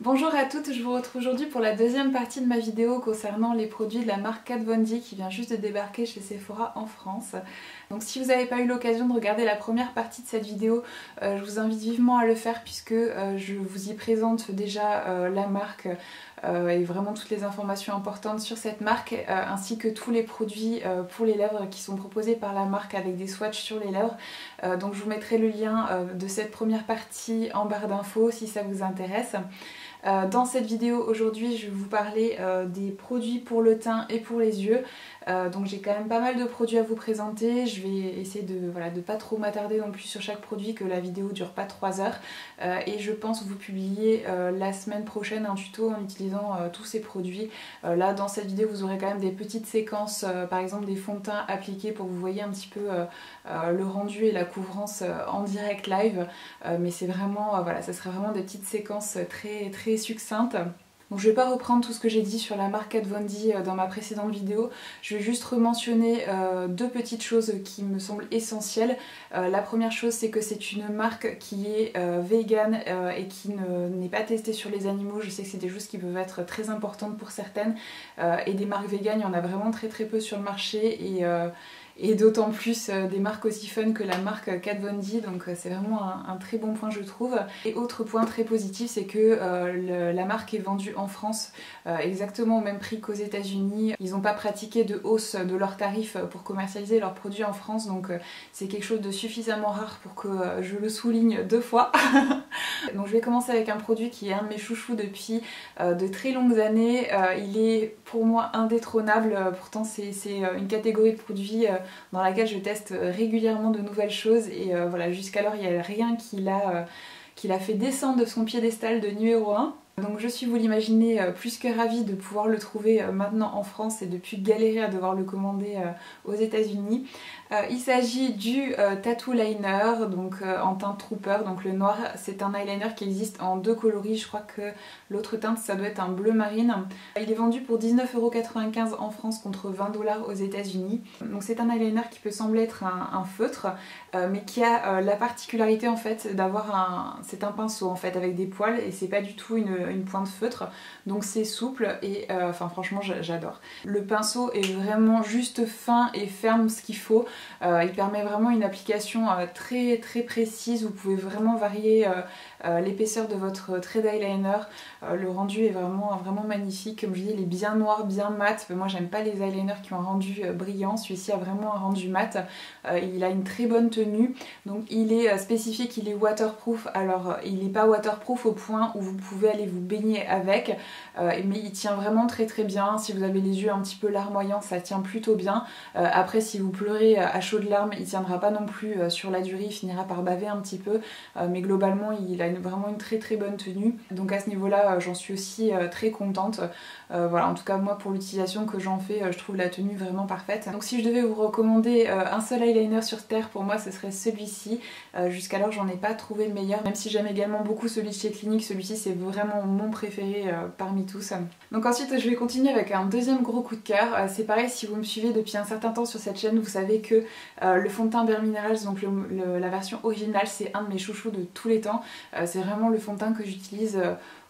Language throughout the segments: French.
Bonjour à toutes, je vous retrouve aujourd'hui pour la deuxième partie de ma vidéo concernant les produits de la marque Kat Von D qui vient juste de débarquer chez Sephora en France. Donc si vous n'avez pas eu l'occasion de regarder la première partie de cette vidéo, je vous invite vivement à le faire puisque je vous y présente déjà la marque et vraiment toutes les informations importantes sur cette marque ainsi que tous les produits pour les lèvres qui sont proposés par la marque avec des swatchs sur les lèvres. Donc je vous mettrai le lien de cette première partie en barre d'infos si ça vous intéresse. Dans cette vidéo aujourd'hui je vais vous parler des produits pour le teint et pour les yeux. Donc j'ai quand même pas mal de produits à vous présenter. Je vais essayer de pas trop m'attarder non plus sur chaque produit, que la vidéo dure pas 3 heures. Et je pense vous publier la semaine prochaine un tuto en utilisant tous ces produits. Là dans cette vidéo vous aurez quand même des petites séquences, par exemple des fonds de teint appliqués pour que vous voyez un petit peu le rendu et la couvrance en direct live. Mais c'est vraiment, ça sera vraiment des petites séquences très succinctes. Donc je ne vais pas reprendre tout ce que j'ai dit sur la marque Kat Von D dans ma précédente vidéo. Je vais juste rementionner deux petites choses qui me semblent essentielles. La première chose, c'est que c'est une marque qui est vegan et qui n'est pas testée sur les animaux. Je sais que c'est des choses qui peuvent être très importantes pour certaines. Et des marques vegan, il y en a vraiment très peu sur le marché. Et d'autant plus des marques aussi fun que la marque Kat Von D, donc c'est vraiment un très bon point je trouve. Et autre point très positif, c'est que la marque est vendue en France exactement au même prix qu'aux États-Unis. Ils n'ont pas pratiqué de hausse de leurs tarifs pour commercialiser leurs produits en France, donc c'est quelque chose de suffisamment rare pour que je le souligne 2 fois. Donc je vais commencer avec un produit qui est un de mes chouchous depuis de très longues années. Il est pour moi indétrônable, pourtant c'est une catégorie de produits dans laquelle je teste régulièrement de nouvelles choses et voilà, jusqu'alors il n'y a rien qui l'a fait descendre de son piédestal de numéro 1. Donc je suis, vous l'imaginez, plus que ravie de pouvoir le trouver maintenant en France et de plus galérer à devoir le commander aux États-Unis. Il s'agit du Tattoo Liner, donc en teinte Trooper. Donc le noir, c'est un eyeliner qui existe en 2 coloris. Je crois que l'autre teinte, ça doit être un bleu marine. Il est vendu pour 19,95 € en France contre 20 $ aux États-Unis. Donc c'est un eyeliner qui peut sembler être un feutre, mais qui a la particularité en fait d'avoir c'est un pinceau en fait avec des poils et c'est pas du tout une pointe feutre. Donc c'est souple et franchement j'adore. Le pinceau est vraiment juste fin et ferme ce qu'il faut. Il permet vraiment une application très précise. Vous pouvez vraiment varier l'épaisseur de votre trait d'eyeliner. Le rendu est vraiment magnifique. Comme je dis, il est bien noir, bien mat. Moi j'aime pas les eyeliners qui ont un rendu brillant. Celui-ci a vraiment un rendu mat. Il a une très bonne tenue. Donc il est spécifié qu'il est waterproof. Alors il n'est pas waterproof au point où vous pouvez aller vous baigner avec. Mais il tient vraiment très bien. Si vous avez les yeux un petit peu larmoyants, ça tient plutôt bien. Après si vous pleurez à chaudes larmes, il tiendra pas non plus sur la durée. Il finira par baver un petit peu. Mais globalement il a vraiment une très bonne tenue. Donc à ce niveau-là, j'en suis aussi très contente. Voilà, en tout cas moi pour l'utilisation que j'en fais, je trouve la tenue vraiment parfaite. Donc si je devais vous recommander un seul eyeliner sur terre, pour moi ce serait celui-ci. Jusqu'alors j'en ai pas trouvé de meilleur, même si j'aime également beaucoup celui de chez Clinique. Celui-ci c'est vraiment mon préféré parmi tous. Donc ensuite je vais continuer avec un deuxième gros coup de cœur. C'est pareil, si vous me suivez depuis un certain temps sur cette chaîne, vous savez que le fond de teint Bare Minerals, donc la version originale, c'est un de mes chouchous de tous les temps. C'est vraiment le fond de teint que j'utilise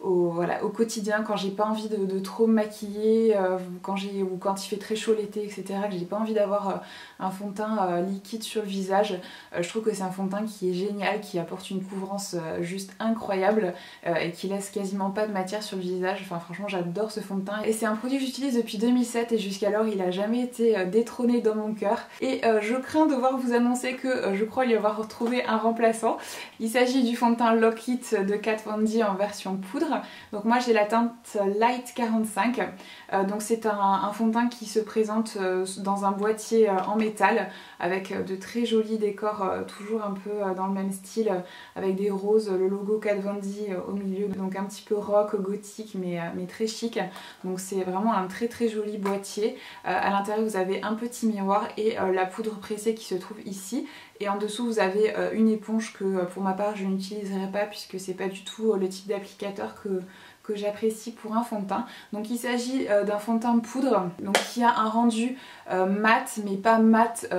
au quotidien quand j'ai pas envie de trop me maquiller, quand il fait très chaud l'été, etc., que j'ai pas envie d'avoir un fond de teint liquide sur le visage. Je trouve que c'est un fond de teint qui est génial, qui apporte une couvrance juste incroyable et qui laisse quasiment pas de matière sur le visage. Enfin franchement j'adore ce fond de teint et c'est un produit que j'utilise depuis 2007 et jusqu'alors il a jamais été détrôné dans mon cœur. Et je crains devoir vous annoncer que je crois y avoir retrouvé un remplaçant. Il s'agit du fond de teint Lock It de Kat Von D en version poudre. Donc moi j'ai la teinte Light 45, donc c'est un fond de teint qui se présente dans un boîtier en métal avec de très jolis décors, toujours un peu dans le même style, avec des roses, le logo Kat Von D au milieu, donc un petit peu rock, gothique mais très chic. Donc c'est vraiment un très joli boîtier. À l'intérieur vous avez un petit miroir et la poudre pressée qui se trouve ici. Et en dessous vous avez une éponge que pour ma part je n'utiliserai pas puisque c'est pas du tout le type d'applicateur que j'apprécie pour un fond de teint. Donc il s'agit d'un fond de teint poudre donc, qui a un rendu mat mais pas mat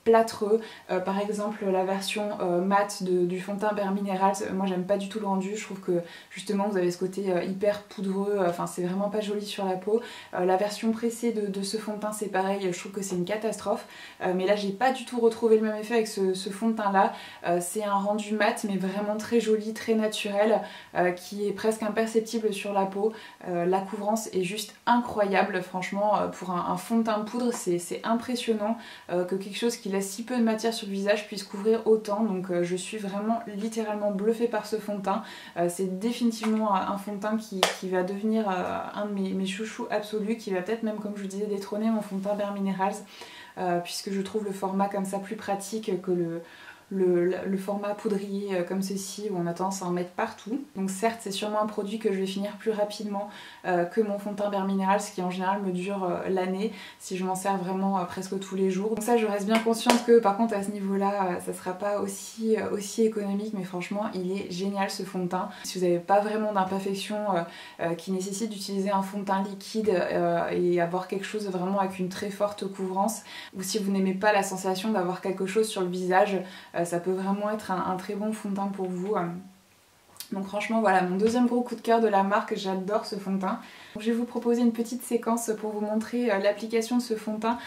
plâtreux. Par exemple la version mat du fond de teint Bare Minerals, moi j'aime pas du tout le rendu, je trouve que justement vous avez ce côté hyper poudreux, enfin c'est vraiment pas joli sur la peau. La version pressée de ce fond de teint c'est pareil, je trouve que c'est une catastrophe. Mais là j'ai pas du tout retrouvé le même effet avec ce fond de teint là. C'est un rendu mat mais vraiment très joli, très naturel, qui est presque imperceptible sur la peau. La couvrance est juste incroyable, franchement pour un fond de teint poudre c'est impressionnant que quelque chose qui laisse si peu de matière sur le visage puisse couvrir autant. Donc je suis vraiment littéralement bluffée par ce fond de teint. C'est définitivement un fond de teint qui va devenir un de mes chouchous absolus, qui va peut-être même, comme je vous disais, détrôner mon fond de teint Bare Minerals, puisque je trouve le format comme ça plus pratique que le format poudrier comme ceci où on a tendance à en mettre partout. Donc certes c'est sûrement un produit que je vais finir plus rapidement que mon fond de teint Bare Minerals qui en général me dure l'année si je m'en sers vraiment presque tous les jours. Donc ça je reste bien consciente que par contre à ce niveau là ça sera pas aussi économique, mais franchement il est génial ce fond de teint. Si vous n'avez pas vraiment d'imperfection qui nécessite d'utiliser un fond de teint liquide et avoir quelque chose vraiment avec une très forte couvrance, ou si vous n'aimez pas la sensation d'avoir quelque chose sur le visage, ça peut vraiment être un très bon fond de teint pour vous. Donc franchement voilà, mon deuxième gros coup de cœur de la marque, j'adore ce fond de teint. Donc, je vais vous proposer une petite séquence pour vous montrer l'application de ce fond de teint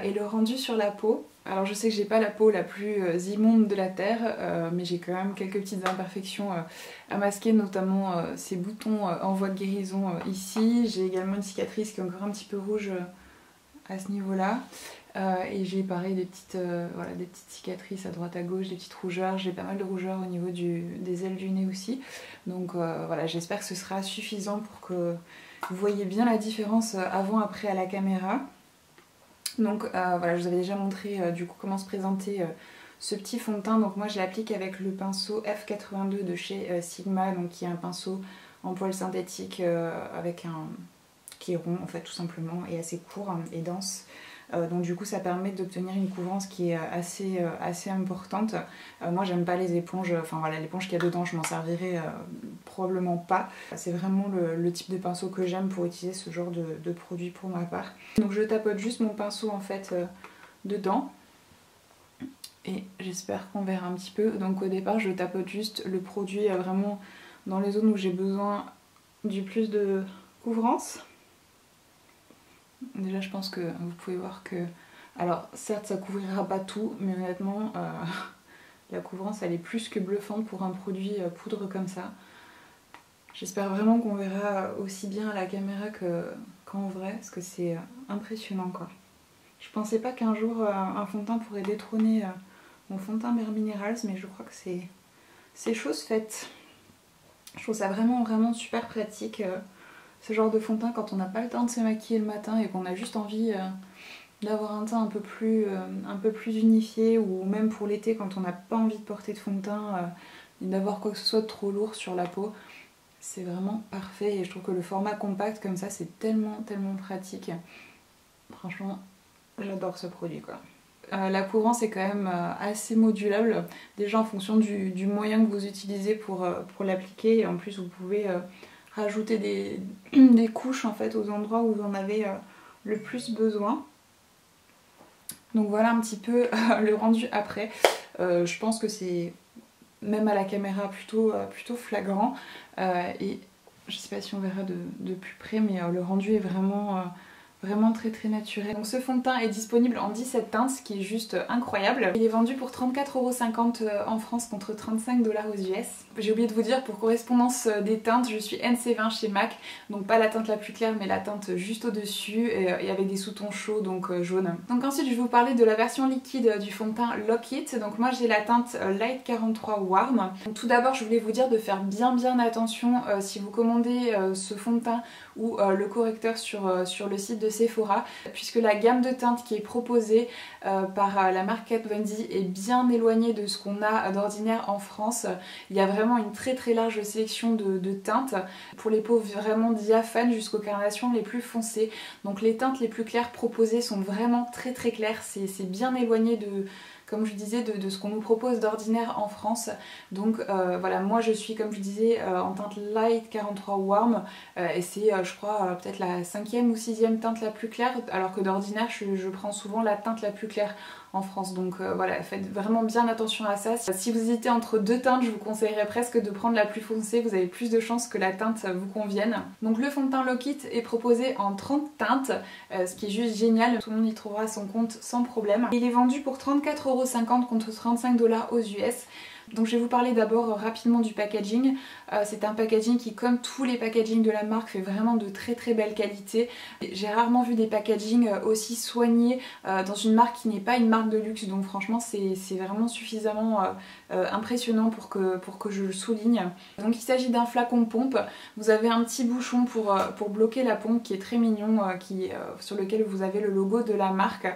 et le rendu sur la peau. Alors je sais que j'ai pas la peau la plus immonde de la terre, mais j'ai quand même quelques petites imperfections à masquer, notamment ces boutons en voie de guérison ici. J'ai également une cicatrice qui est encore un petit peu rouge à ce niveau-là. Et j'ai pareil des petites cicatrices à droite à gauche, des petites rougeurs, j'ai pas mal de rougeurs au niveau des ailes du nez aussi. Donc voilà, j'espère que ce sera suffisant pour que vous voyez bien la différence avant-après à la caméra. Donc voilà, je vous avais déjà montré du coup comment se présenter ce petit fond de teint. Donc moi je l'applique avec le pinceau F82 de chez Sigma, donc qui est un pinceau en poil synthétique qui est rond en fait tout simplement et assez court et dense. Donc du coup ça permet d'obtenir une couvrance qui est assez importante. Moi j'aime pas les éponges, enfin voilà, l'éponge qu'il y a dedans je m'en servirai probablement pas. C'est vraiment le type de pinceau que j'aime pour utiliser ce genre de produit pour ma part. Donc je tapote juste mon pinceau en fait dedans. Et j'espère qu'on verra un petit peu. Donc au départ je tapote juste le produit vraiment dans les zones où j'ai besoin du plus de couvrance. Déjà je pense que vous pouvez voir que, alors certes ça couvrira pas tout, mais honnêtement la couvrance elle est plus que bluffante pour un produit poudre comme ça. J'espère vraiment qu'on verra aussi bien à la caméra qu'en vrai, parce que c'est impressionnant quoi. Je pensais pas qu'un jour un fond de teint pourrait détrôner mon fond de teint Bare Minerals, mais je crois que c'est chose faite. Je trouve ça vraiment super pratique. Ce genre de fond de teint quand on n'a pas le temps de se maquiller le matin et qu'on a juste envie d'avoir un teint un peu plus unifié, ou même pour l'été quand on n'a pas envie de porter de fond de teint et d'avoir quoi que ce soit de trop lourd sur la peau. C'est vraiment parfait et je trouve que le format compact comme ça c'est tellement pratique. Franchement j'adore ce produit quoi. La couvrance est quand même assez modulable, déjà en fonction du moyen que vous utilisez pour l'appliquer, et en plus vous pouvez rajouter des couches en fait aux endroits où vous en avez le plus besoin. Donc voilà un petit peu le rendu après. Je pense que c'est même à la caméra plutôt flagrant, et je sais pas si on verra de plus près, mais le rendu est vraiment très naturel. Donc ce fond de teint est disponible en 17 teintes, ce qui est juste incroyable. Il est vendu pour 34,50 € en France contre 35 $ aux US. J'ai oublié de vous dire, pour correspondance des teintes, je suis NC20 chez MAC, donc pas la teinte la plus claire mais la teinte juste au-dessus, et avec des sous-tons chauds, donc jaune. Donc ensuite je vais vous parler de la version liquide du fond de teint Lock It. Donc moi j'ai la teinte Light 43 Warm. Donc, tout d'abord je voulais vous dire de faire bien attention si vous commandez ce fond de teint ou le correcteur sur le site de Sephora, puisque la gamme de teintes qui est proposée par la marque Kat Von D est bien éloignée de ce qu'on a d'ordinaire en France. Il y a vraiment une très large sélection de teintes pour les peaux vraiment diaphanes jusqu'aux carnations les plus foncées. Donc les teintes les plus claires proposées sont vraiment très claires, c'est bien éloigné de, comme je disais, de ce qu'on nous propose d'ordinaire en France. Donc voilà, moi je suis, comme je disais, en teinte Light 43 Warm, et c'est je crois peut-être la 5e ou 6e teinte la plus claire, alors que d'ordinaire je prends souvent la teinte la plus claire en France. Donc voilà, faites vraiment bien attention à ça. Si vous hésitez entre deux teintes, je vous conseillerais presque de prendre la plus foncée, vous avez plus de chances que la teinte vous convienne. Donc le fond de teint Lock It est proposé en 30 teintes, ce qui est juste génial, tout le monde y trouvera son compte sans problème. Il est vendu pour 34,50 € contre 35 $ aux US. Donc je vais vous parler d'abord rapidement du packaging. C'est un packaging qui, comme tous les packagings de la marque, fait vraiment de très très belle qualité. J'ai rarement vu des packagings aussi soignés dans une marque qui n'est pas une marque de luxe, donc franchement c'est vraiment suffisamment impressionnant pour que je le souligne. Donc il s'agit d'un flacon pompe. Vous avez un petit bouchon pour bloquer la pompe qui est très mignon, sur lequel vous avez le logo de la marque.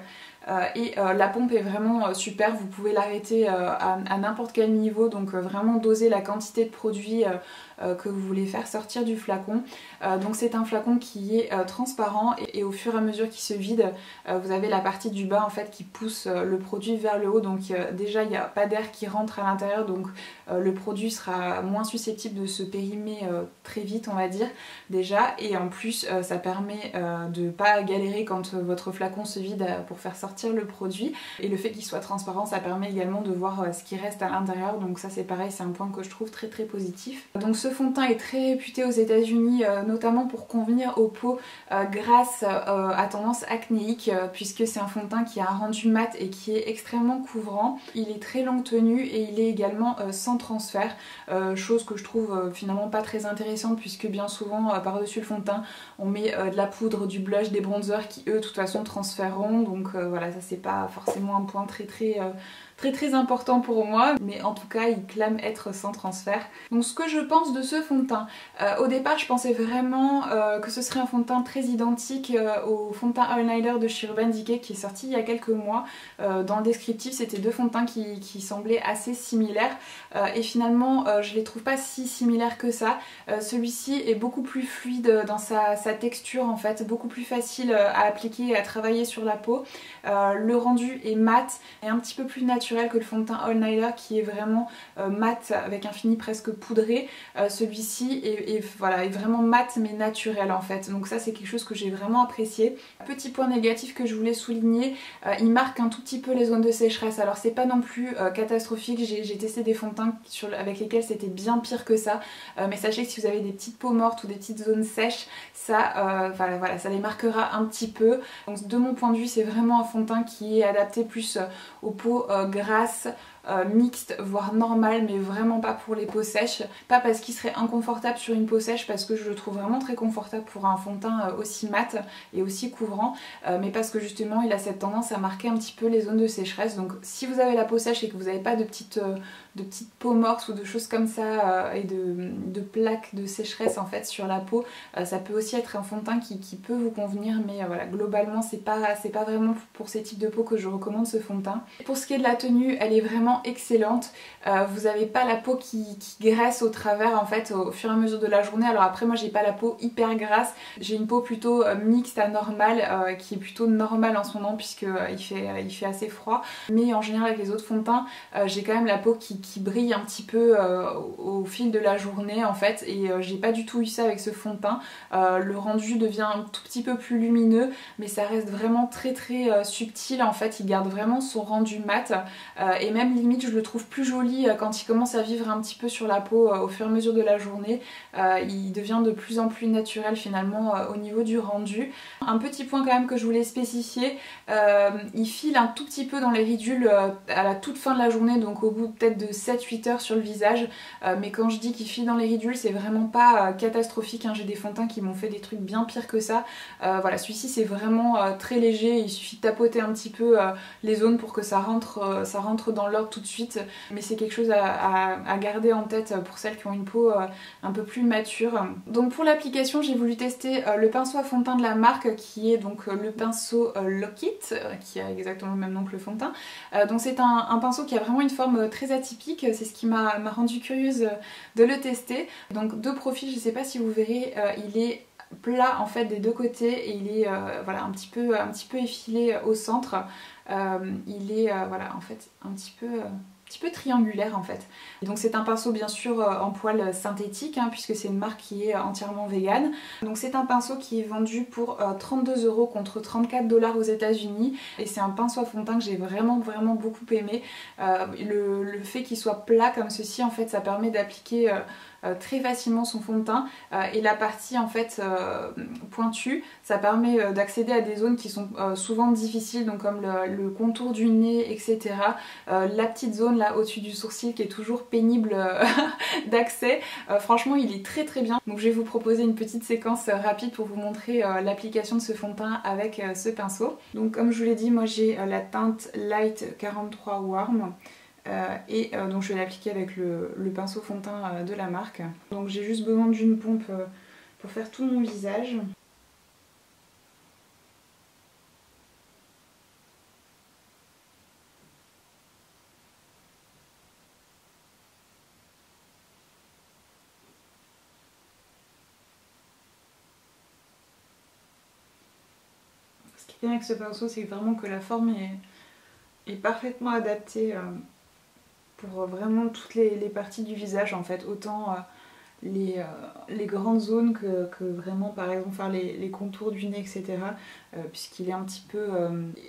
La pompe est vraiment super, vous pouvez l'arrêter à n'importe quel niveau, donc vraiment doser la quantité de produit que vous voulez faire sortir du flacon. Donc c'est un flacon qui est transparent et au fur et à mesure qu'il se vide, vous avez la partie du bas en fait qui pousse le produit vers le haut, donc déjà il n'y a pas d'air qui rentre à l'intérieur, donc le produit sera moins susceptible de se périmer très vite on va dire déjà, et en plus ça permet de ne pas galérer quand votre flacon se vide pour faire sortir le produit, et le fait qu'il soit transparent ça permet également de voir ce qui reste à l'intérieur, donc ça c'est pareil, c'est un point que je trouve très très positif. Donc ce fond de teint est très réputé aux États-Unis, notamment pour convenir aux peaux grasses à tendance acnéique, puisque c'est un fond de teint qui a un rendu mat et qui est extrêmement couvrant. Il est très longue tenue et il est également sans transfert, chose que je trouve finalement pas très intéressante, puisque bien souvent par-dessus le fond de teint on met de la poudre, du blush, des bronzers qui eux de toute façon transféreront, donc voilà, ça c'est pas forcément un point très important pour moi, mais en tout cas il clame être sans transfert. Donc ce que je pense de ce fond de teint, au départ je pensais vraiment que ce serait un fond de teint très identique au fond de teint eyeliner de chez Urban Decay qui est sorti il y a quelques mois. Dans le descriptif c'était deux fonds de teint qui semblaient assez similaires, et finalement je les trouve pas si similaires que ça. Celui-ci est beaucoup plus fluide dans sa texture en fait, beaucoup plus facile à appliquer et à travailler sur la peau. Le rendu est mat et un petit peu plus naturel que le fond de teint All Nighter qui est vraiment mat avec un fini presque poudré. Celui-ci est vraiment mat mais naturel en fait, donc ça c'est quelque chose que j'ai vraiment apprécié. Petit point négatif que je voulais souligner, il marque un tout petit peu les zones de sécheresse. Alors c'est pas non plus catastrophique, j'ai testé des fonds de teint avec lesquels c'était bien pire que ça, mais sachez que si vous avez des petites peaux mortes ou des petites zones sèches, ça, ça les marquera un petit peu. Donc de mon point de vue c'est vraiment un fond de teint qui est adapté plus aux peaux grasses, mixte, voire normale, mais vraiment pas pour les peaux sèches. Pas parce qu'il serait inconfortable sur une peau sèche, parce que je le trouve vraiment très confortable pour un fond de teint aussi mat et aussi couvrant, mais parce que justement il a cette tendance à marquer un petit peu les zones de sécheresse. Donc si vous avez la peau sèche et que vous n'avez pas de petites peaux mortes ou de choses comme ça et de plaques de sécheresse en fait sur la peau, ça peut aussi être un fond de teint qui peut vous convenir, mais voilà, globalement c'est pas vraiment pour ces types de peau que je recommande ce fond de teint. Pour ce qui est de la tenue, elle est vraiment excellente. Vous n'avez pas la peau qui graisse au travers en fait au fur et à mesure de la journée. Alors après moi j'ai pas la peau hyper grasse, j'ai une peau plutôt mixte à normale, qui est plutôt normale en ce moment puisque il fait assez froid, mais en général avec les autres fonds de teint j'ai quand même la peau qui brille un petit peu au fil de la journée en fait, et j'ai pas du tout eu ça avec ce fond de teint. Le rendu devient un tout petit peu plus lumineux, mais ça reste vraiment très subtil en fait, il garde vraiment son rendu mat, et même limite je le trouve plus joli quand il commence à vivre un petit peu sur la peau au fur et à mesure de la journée. Il devient de plus en plus naturel finalement au niveau du rendu. Un petit point quand même que je voulais spécifier, il file un tout petit peu dans les ridules à la toute fin de la journée, donc au bout peut-être de 7-8 heures sur le visage, mais quand je dis qu'il file dans les ridules c'est vraiment pas catastrophique, hein. J'ai des fonds de teint qui m'ont fait des trucs bien pires que ça. Voilà, celui-ci c'est vraiment très léger, il suffit de tapoter un petit peu les zones pour que ça rentre dans l'ordre tout de suite, mais c'est quelque chose à garder en tête pour celles qui ont une peau un peu plus mature. Donc pour l'application j'ai voulu tester le pinceau à fond de teint de la marque qui est donc le pinceau Lock It, qui a exactement le même nom que le fond de teint. Donc c'est un pinceau qui a vraiment une forme très atypique, c'est ce qui m'a rendu curieuse de le tester. Donc de profil, je sais pas si vous verrez, il est plat en fait des deux côtés et il est voilà, un petit peu effilé au centre. Il est voilà, en fait un petit peu petit peu triangulaire en fait. Et donc c'est un pinceau bien sûr en poil synthétique hein, puisque c'est une marque qui est entièrement végane. Donc c'est un pinceau qui est vendu pour 32 € contre 34 $ aux États-Unis et c'est un pinceau à fond de teint que j'ai vraiment beaucoup aimé. Le fait qu'il soit plat comme ceci en fait ça permet d'appliquer très facilement son fond de teint et la partie en fait pointue ça permet d'accéder à des zones qui sont souvent difficiles donc comme le contour du nez etc. La petite zone là au-dessus du sourcil qui est toujours pénible d'accès. Franchement il est très bien donc je vais vous proposer une petite séquence rapide pour vous montrer l'application de ce fond de teint avec ce pinceau. Donc comme je vous l'ai dit moi j'ai la teinte Light 43 Warm. Donc je vais l'appliquer avec le pinceau fond de teint de la marque. Donc j'ai juste besoin d'une pompe pour faire tout mon visage. Ce qui est bien avec ce pinceau c'est vraiment que la forme est parfaitement adaptée pour vraiment toutes les parties du visage en fait, autant les grandes zones que vraiment par exemple faire les contours du nez etc. Puisqu'il est un petit peu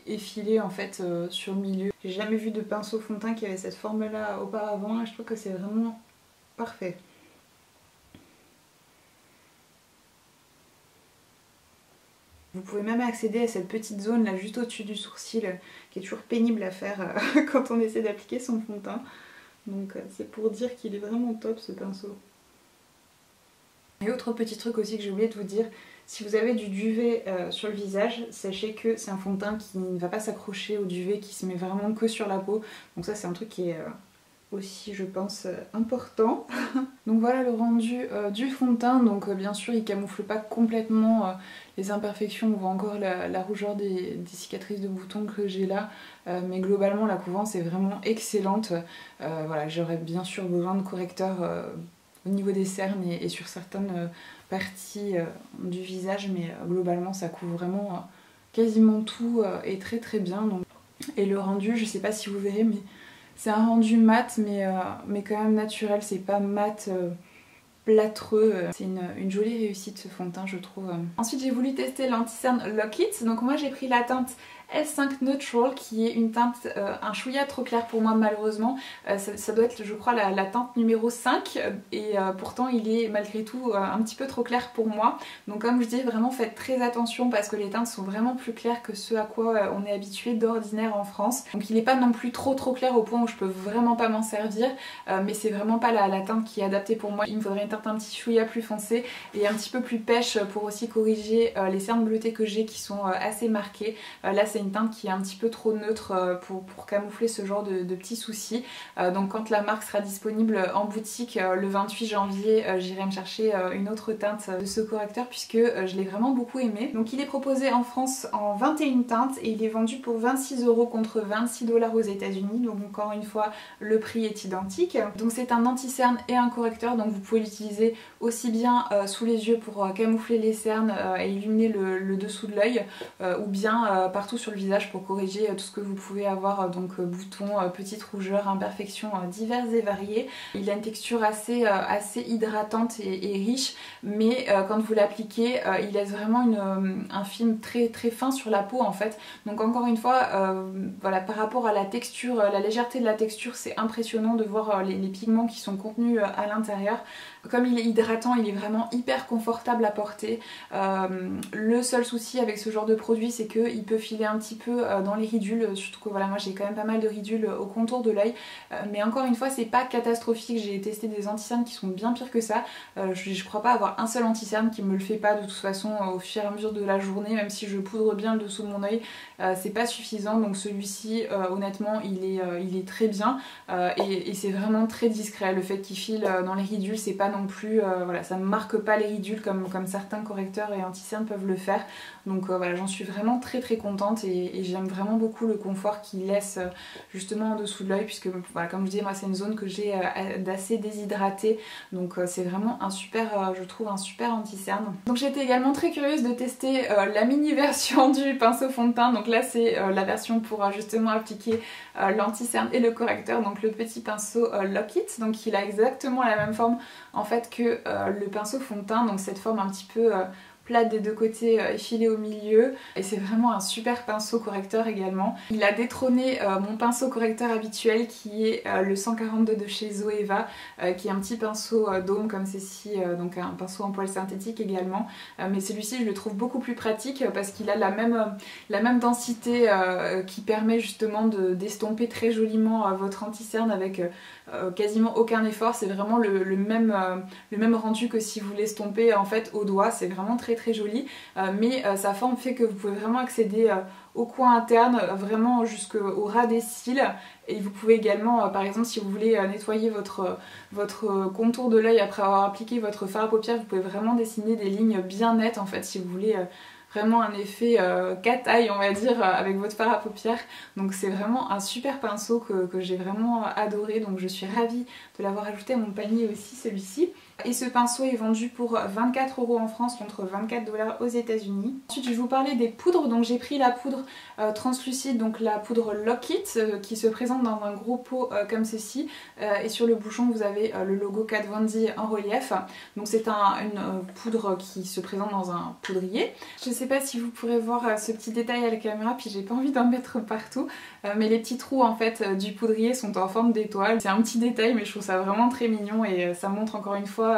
effilé en fait sur le milieu. J'ai jamais vu de pinceau fond de teint qui avait cette forme là auparavant et je trouve que c'est vraiment parfait. Vous pouvez même accéder à cette petite zone là juste au-dessus du sourcil qui est toujours pénible à faire quand on essaie d'appliquer son fond de teint. Donc c'est pour dire qu'il est vraiment top ce pinceau. Et autre petit truc aussi que j'ai oublié de vous dire, si vous avez du duvet sur le visage, sachez que c'est un fond de teint qui ne va pas s'accrocher au duvet, qui se met vraiment que sur la peau. Donc ça c'est un truc qui est aussi je pense important. Donc voilà le rendu du fond de teint. Donc bien sûr il camoufle pas complètement les imperfections, on voit encore la rougeur des cicatrices de boutons que j'ai là, mais globalement la couvrance est vraiment excellente. Voilà, j'aurais bien sûr besoin de correcteurs au niveau des cernes et sur certaines parties du visage, mais globalement ça couvre vraiment quasiment tout et très bien. Donc. Et le rendu, je sais pas si vous verrez, mais c'est un rendu mat mais quand même naturel, c'est pas mat plâtreux. C'est une jolie réussite ce fond de teint je trouve. Ensuite j'ai voulu tester l'anti-cerne Lock It, donc moi j'ai pris la teinte L5 Neutral qui est une teinte un chouïa trop clair pour moi malheureusement. Ça doit être je crois la teinte numéro 5 et pourtant il est malgré tout un petit peu trop clair pour moi. Donc comme je dis vraiment faites très attention parce que les teintes sont vraiment plus claires que ce à quoi on est habitué d'ordinaire en France. Donc il n'est pas non plus trop clair au point où je peux vraiment pas m'en servir mais c'est vraiment pas la teinte qui est adaptée pour moi. Il me faudrait une teinte un petit chouïa plus foncée et un petit peu plus pêche pour aussi corriger les cernes bleutées que j'ai qui sont assez marquées. Là c'est une teinte qui est un petit peu trop neutre pour camoufler ce genre de petits soucis. Donc quand la marque sera disponible en boutique le 28 janvier, j'irai me chercher une autre teinte de ce correcteur puisque je l'ai vraiment beaucoup aimé. Donc il est proposé en France en 21 teintes et il est vendu pour 26 € contre 26 $ aux États-Unis. Donc encore une fois le prix est identique. Donc c'est un anti-cerne et un correcteur, donc vous pouvez l'utiliser aussi bien sous les yeux pour camoufler les cernes et illuminer le dessous de l'œil ou bien partout sur le visage pour corriger tout ce que vous pouvez avoir, donc boutons, petites rougeurs, imperfections diverses et variées. Il a une texture assez hydratante et riche, mais quand vous l'appliquez, il laisse vraiment un film très fin sur la peau en fait. Donc encore une fois, voilà, par rapport à la texture, la légèreté de la texture, c'est impressionnant de voir les pigments qui sont contenus à l'intérieur. Comme il est hydratant, il est vraiment hyper confortable à porter. Le seul souci avec ce genre de produit, c'est qu'il peut filer un petit peu dans les ridules, surtout que voilà, moi j'ai quand même pas mal de ridules au contour de l'œil, mais encore une fois c'est pas catastrophique. J'ai testé des anti-cernes qui sont bien pires que ça. Je crois pas avoir un seul anti-cerne qui me le fait pas de toute façon au fur et à mesure de la journée, même si je poudre bien le dessous de mon œil, c'est pas suffisant. Donc celui-ci honnêtement il est très bien et c'est vraiment très discret. Le fait qu'il file dans les ridules, c'est pas non plus, voilà, ça ne marque pas les ridules comme certains correcteurs et anti-cernes peuvent le faire. Donc voilà, j'en suis vraiment très contente et j'aime vraiment beaucoup le confort qu'il laisse justement en dessous de l'œil, puisque voilà, comme je disais, moi c'est une zone que j'ai d'assez déshydratée, donc c'est vraiment un super, je trouve un super anti-cerne. Donc j'étais également très curieuse de tester la mini version du pinceau fond de teint, donc là c'est la version pour justement appliquer l'anti-cerne et le correcteur, donc le petit pinceau Lock It, donc il a exactement la même forme en fait que le pinceau fond de teint, donc cette forme un petit peu plate des deux côtés, effilée au milieu, et c'est vraiment un super pinceau correcteur également. Il a détrôné mon pinceau correcteur habituel qui est le 142 de chez Zoeva, qui est un petit pinceau dôme comme ceci, donc un pinceau en poil synthétique également, mais celui-ci je le trouve beaucoup plus pratique parce qu'il a la même densité qui permet justement d'estomper très joliment votre anti-cerne avec quasiment aucun effort. C'est vraiment le même rendu que si vous l'estompez en fait au doigt, c'est vraiment très joli, mais sa forme fait que vous pouvez vraiment accéder au coin interne, vraiment jusqu'au ras des cils, et vous pouvez également, par exemple si vous voulez nettoyer votre contour de l'œil après avoir appliqué votre fard à paupières, vous pouvez vraiment dessiner des lignes bien nettes en fait si vous voulez vraiment un effet cat-eye on va dire avec votre fard à paupières. Donc c'est vraiment un super pinceau que j'ai vraiment adoré, donc je suis ravie de l'avoir ajouté à mon panier aussi celui-ci. Et ce pinceau est vendu pour 24 € en France contre 24 $ aux États-Unis. Ensuite je vais vous parler des poudres, donc j'ai pris la poudre translucide, donc la poudre Lock It qui se présente dans un gros pot comme ceci, et sur le bouchon vous avez le logo Kat Von D en relief. Donc c'est une poudre qui se présente dans un poudrier. Je ne sais pas si vous pourrez voir ce petit détail à la caméra, puis j'ai pas envie d'en mettre partout, mais les petits trous en fait du poudrier sont en forme d'étoile. C'est un petit détail mais je trouve ça vraiment très mignon, et ça montre encore une fois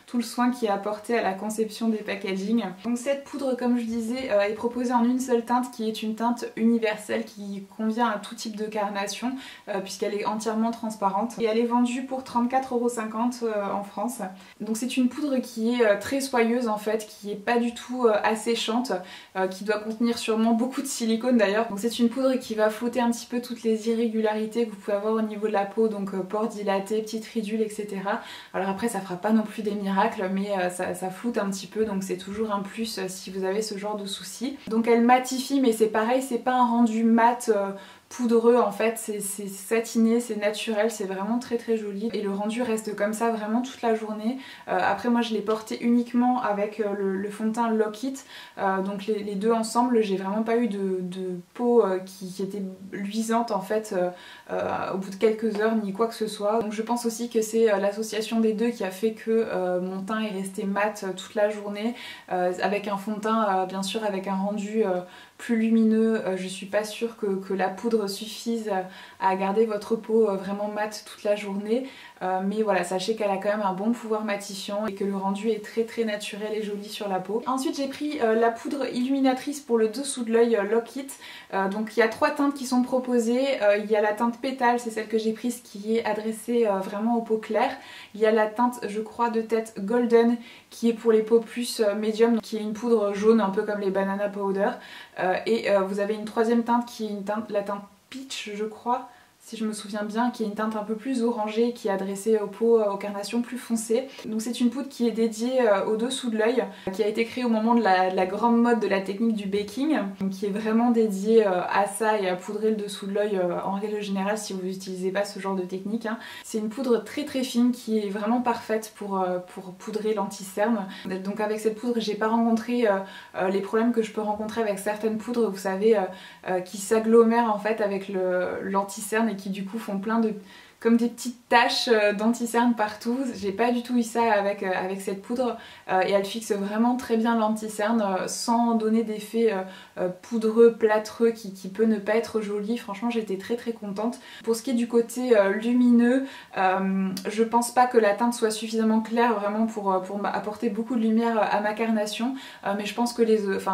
tout le soin qui est apporté à la conception des packaging. Donc cette poudre, comme je disais, est proposée en une seule teinte qui est une teinte universelle qui convient à tout type de carnation puisqu'elle est entièrement transparente, et elle est vendue pour 34,50 € en France. Donc c'est une poudre qui est très soyeuse en fait, qui est pas du tout asséchante, qui doit contenir sûrement beaucoup de silicone d'ailleurs. Donc c'est une poudre qui va flouter un petit peu toutes les irrégularités que vous pouvez avoir au niveau de la peau, donc pores dilatés, petites ridules, etc. Alors après ça fera pas non plus des miracles, mais ça floute un petit peu, donc c'est toujours un plus si vous avez ce genre de soucis. Donc elle matifie, mais c'est pareil, c'est pas un rendu mat poudreux en fait, c'est satiné, c'est naturel, c'est vraiment très joli, et le rendu reste comme ça vraiment toute la journée. Après moi je l'ai porté uniquement avec le fond de teint Lock It, donc les deux ensemble, j'ai vraiment pas eu de peau qui était luisante en fait au bout de quelques heures ni quoi que ce soit. Donc je pense aussi que c'est l'association des deux qui a fait que mon teint est resté mat toute la journée, avec un fond de teint bien sûr avec un rendu plus lumineux. Je suis pas sûre que la poudre suffise à garder votre peau vraiment mate toute la journée, mais voilà, sachez qu'elle a quand même un bon pouvoir matifiant et que le rendu est très naturel et joli sur la peau. Ensuite j'ai pris la poudre illuminatrice pour le dessous de l'œil Lock It. Donc il y a trois teintes qui sont proposées. Il y a la teinte pétale, c'est celle que j'ai prise, qui est adressée vraiment aux peaux claires. Il y a la teinte, je crois, de tête Golden qui est pour les peaux plus médium, qui est une poudre jaune un peu comme les banana powder, et vous avez une troisième teinte qui est la teinte Peach je crois, si je me souviens bien, qui est une teinte un peu plus orangée, qui est adressée aux peaux aux carnations plus foncées. Donc c'est une poudre qui est dédiée au dessous de l'œil, qui a été créée au moment de la grande mode de la technique du baking, donc qui est vraiment dédiée à ça et à poudrer le dessous de l'œil en règle générale si vous n'utilisez pas ce genre de technique. C'est une poudre très fine qui est vraiment parfaite pour poudrer l'anti-cerne. Donc avec cette poudre j'ai pas rencontré les problèmes que je peux rencontrer avec certaines poudres, vous savez, qui s'agglomèrent en fait avec l'anti-cerne et qui du coup font plein de comme des petites taches d'anti-cerne partout. J'ai pas du tout eu ça avec cette poudre, et elle fixe vraiment très bien l'anti-cerne sans donner d'effet poudreux, plâtreux qui peut ne pas être joli. Franchement j'étais très contente. Pour ce qui est du côté lumineux, je pense pas que la teinte soit suffisamment claire vraiment pour apporter beaucoup de lumière à ma carnation, mais je pense que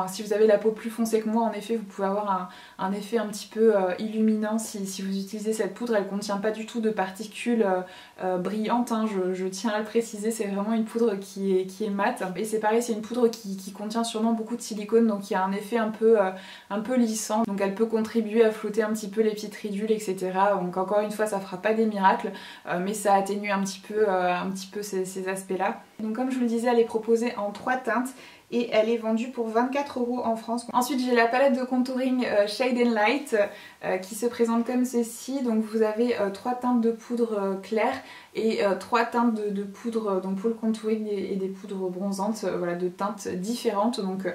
si vous avez la peau plus foncée que moi, en effet vous pouvez avoir un effet un petit peu illuminant si vous utilisez cette poudre. Elle contient pas du tout de particules brillantes, hein, je tiens à le préciser, c'est vraiment une poudre qui est mate, et c'est pareil, c'est une poudre qui contient sûrement beaucoup de silicone, donc il y a un effet un peu lissant, donc elle peut contribuer à flouter un petit peu les petites ridules, etc. Donc encore une fois ça fera pas des miracles, mais ça atténue un petit peu ces aspects là. Donc comme je vous le disais, elle est proposée en trois teintes. et elle est vendue pour 24 € en France. Ensuite j'ai la palette de contouring Shade and Light qui se présente comme ceci. Donc vous avez 3 teintes de poudre claire et 3 teintes de poudre donc pour le contouring et des poudres bronzantes, voilà, de teintes différentes. Donc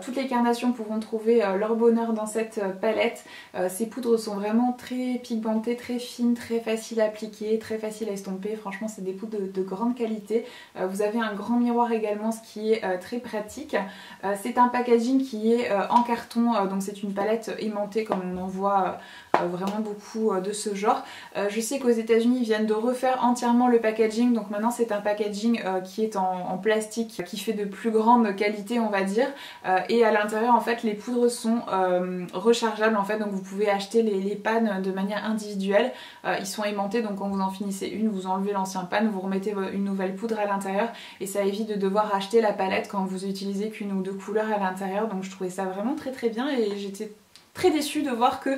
toutes les carnations pourront trouver leur bonheur dans cette palette. Ces poudres sont vraiment très pigmentées, très fines, très faciles à appliquer, très faciles à estomper. Franchement c'est des poudres de grande qualité. Vous avez un grand miroir également, ce qui est très pratique. C'est un packaging qui est en carton, donc c'est une palette aimantée comme on en voit vraiment beaucoup de ce genre. Je sais qu'aux États-Unis ils viennent de refaire entièrement le packaging, donc maintenant c'est un packaging qui est en plastique, qui fait de plus grande qualité on va dire, et à l'intérieur en fait les poudres sont rechargeables en fait, donc vous pouvez acheter les pannes de manière individuelle. Ils sont aimantés, donc quand vous en finissez une, vous enlevez l'ancien pan, vous remettez une nouvelle poudre à l'intérieur et ça évite de devoir acheter la palette quand vous utilisez qu'une ou deux couleurs à l'intérieur. Donc je trouvais ça vraiment très bien et j'étais très déçue de voir que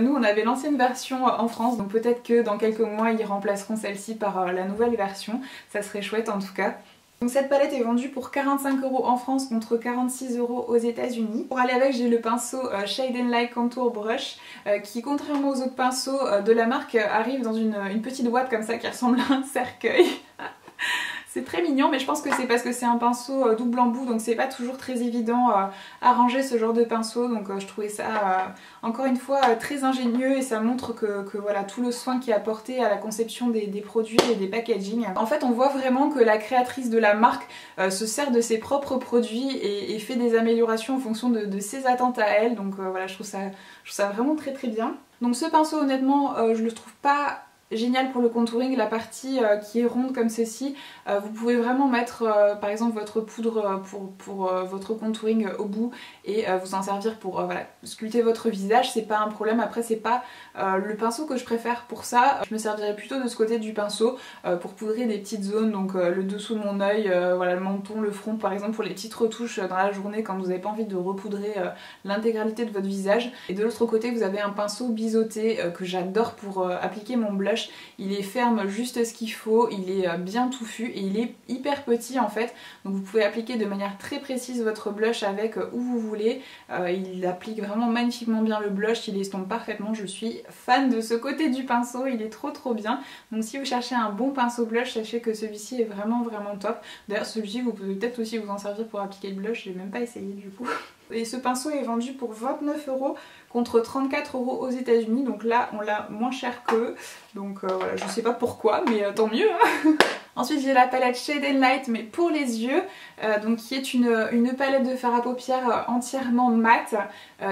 nous on avait l'ancienne version en France, donc peut-être que dans quelques mois ils remplaceront celle-ci par la nouvelle version, ça serait chouette en tout cas. Donc cette palette est vendue pour 45 € en France contre 46 € aux États-Unis. Pour aller avec j'ai le pinceau Shade and Light Contour Brush qui contrairement aux autres pinceaux de la marque arrive dans une petite boîte comme ça qui ressemble à un cercueil. C'est très mignon, mais je pense que c'est parce que c'est un pinceau double embout, donc c'est pas toujours très évident à ranger ce genre de pinceau. Donc je trouvais ça encore une fois très ingénieux et ça montre que voilà tout le soin qui est apporté à la conception des produits et des packaging. En fait on voit vraiment que la créatrice de la marque se sert de ses propres produits et fait des améliorations en fonction de ses attentes à elle. Donc voilà, je trouve ça vraiment très bien. Donc ce pinceau honnêtement je le trouve pas génial pour le contouring. La partie qui est ronde comme ceci, vous pouvez vraiment mettre par exemple votre poudre pour votre contouring au bout et vous en servir pour voilà, sculpter votre visage, c'est pas un problème. Après c'est pas le pinceau que je préfère pour ça, je me servirais plutôt de ce côté du pinceau pour poudrer des petites zones, donc le dessous de mon œil, voilà, le menton, le front par exemple, pour les petites retouches dans la journée quand vous n'avez pas envie de repoudrer l'intégralité de votre visage. Et de l'autre côté vous avez un pinceau biseauté que j'adore pour appliquer mon blush. Il est ferme juste ce qu'il faut, il est bien touffu et il est hyper petit en fait, donc vous pouvez appliquer de manière très précise votre blush avec où vous voulez. Il applique vraiment magnifiquement bien le blush, il estompe parfaitement. Je suis fan de ce côté du pinceau, il est trop bien. Donc si vous cherchez un bon pinceau blush, sachez que celui-ci est vraiment top. D'ailleurs celui-ci vous pouvez peut-être aussi vous en servir pour appliquer le blush, j'ai même pas essayé du coup. Et ce pinceau est vendu pour 29 € contre 34 € aux États-Unis, donc là on l'a moins cher qu'eux, donc voilà, je sais pas pourquoi, mais tant mieux hein. Ensuite j'ai la palette Shade and Light mais pour les yeux, donc qui est une palette de fard à paupières entièrement mat,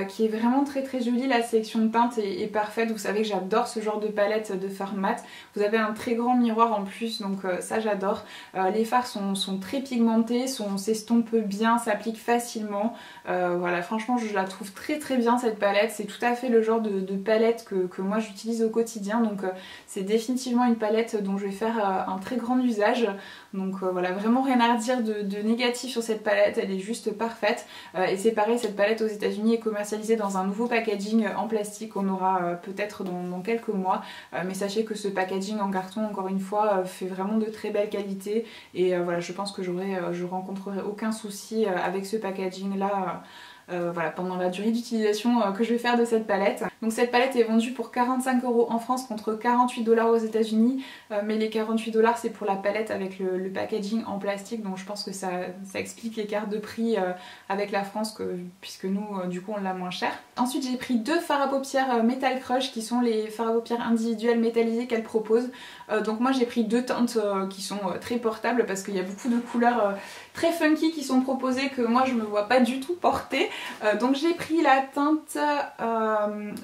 qui est vraiment très jolie. La sélection de teintes est parfaite, vous savez que j'adore ce genre de palette de fard mat. Vous avez un très grand miroir en plus, donc ça j'adore. Les fards sont très pigmentés, s'estompent bien, s'appliquent facilement. Voilà, franchement je la trouve très bien cette palette, c'est tout à fait le genre de palette que moi j'utilise au quotidien, donc c'est définitivement une palette dont je vais faire un très grand usage. Donc voilà, vraiment rien à redire de négatif sur cette palette, elle est juste parfaite. Et c'est pareil, cette palette aux États-Unis est commercialisée dans un nouveau packaging en plastique qu'on aura peut-être dans quelques mois. Mais sachez que ce packaging en carton, encore une fois, fait vraiment de très belle qualité. Et voilà, je pense que je rencontrerai aucun souci avec ce packaging là. Voilà, pendant la durée d'utilisation que je vais faire de cette palette. Donc cette palette est vendue pour 45 € en France contre 48 $ aux États-Unis, mais les 48 $ c'est pour la palette avec le packaging en plastique, donc je pense que ça explique l'écart de prix avec la France, puisque nous du coup on l'a moins cher. Ensuite j'ai pris deux fards à paupières Metal Crush qui sont les fards à paupières individuels métallisés qu'elle propose. Donc moi j'ai pris deux teintes qui sont très portables parce qu'il y a beaucoup de couleurs très funky qui sont proposées que moi je me vois pas du tout porter. Donc j'ai pris la teinte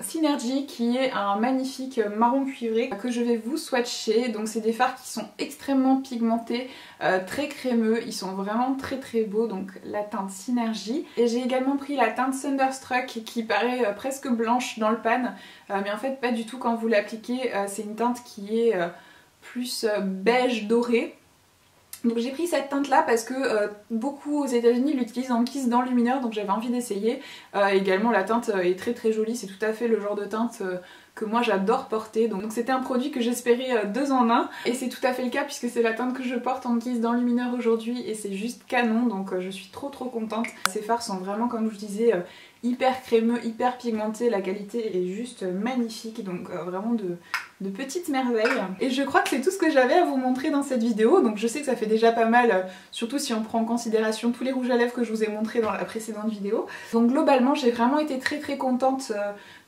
Synergy qui est un magnifique marron cuivré que je vais vous swatcher. Donc c'est des fards qui sont extrêmement pigmentés, très crémeux, ils sont vraiment très beaux, donc la teinte Synergy. Et j'ai également pris la teinte Thunderstruck qui paraît presque blanche dans le pan, mais en fait pas du tout quand vous l'appliquez, c'est une teinte qui est plus beige doré. Donc j'ai pris cette teinte là parce que beaucoup aux États-Unis l'utilisent en kiss d'enlumineur, donc j'avais envie d'essayer. Également la teinte est très jolie, c'est tout à fait le genre de teinte que moi j'adore porter. Donc c'était un produit que j'espérais 2 en 1 et c'est tout à fait le cas puisque c'est la teinte que je porte en guise d'enlumineur aujourd'hui et c'est juste canon, donc je suis trop contente. Ces fards sont vraiment, comme je vous disais, hyper crémeux, hyper pigmenté, la qualité est juste magnifique, donc vraiment de petites merveilles. Et je crois que c'est tout ce que j'avais à vous montrer dans cette vidéo, donc je sais que ça fait déjà pas mal, surtout si on prend en considération tous les rouges à lèvres que je vous ai montrés dans la précédente vidéo. Donc globalement j'ai vraiment été très contente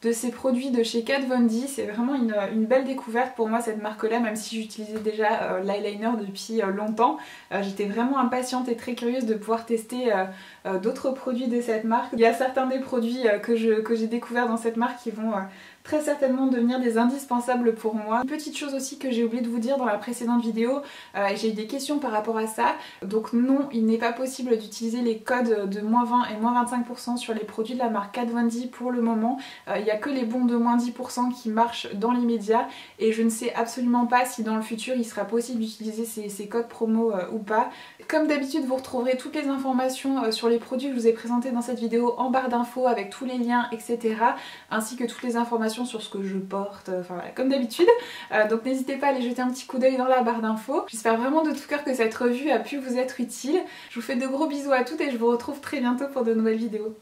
de ces produits de chez Kat Von D. C'est vraiment une belle découverte pour moi cette marque là, même si j'utilisais déjà l'eyeliner depuis longtemps. J'étais vraiment impatiente et très curieuse de pouvoir tester d'autres produits de cette marque. Il y a certains des produits que j'ai découverts dans cette marque qui vont très certainement devenir des indispensables pour moi. Une petite chose aussi que j'ai oublié de vous dire dans la précédente vidéo, j'ai eu des questions par rapport à ça. Donc non, il n'est pas possible d'utiliser les codes de moins 20 et moins 25% sur les produits de la marque Kat Von D pour le moment. Il n'y a que les bons de moins 10% qui marchent dans l'immédiat et je ne sais absolument pas si dans le futur il sera possible d'utiliser ces codes promo ou pas. Comme d'habitude, vous retrouverez toutes les informations sur les produits que je vous ai présentés dans cette vidéo en barre d'infos avec tous les liens, etc. ainsi que toutes les informations sur ce que je porte, enfin voilà, comme d'habitude. Donc n'hésitez pas à aller jeter un petit coup d'œil dans la barre d'infos. J'espère vraiment de tout cœur que cette revue a pu vous être utile. Je vous fais de gros bisous à toutes et je vous retrouve très bientôt pour de nouvelles vidéos.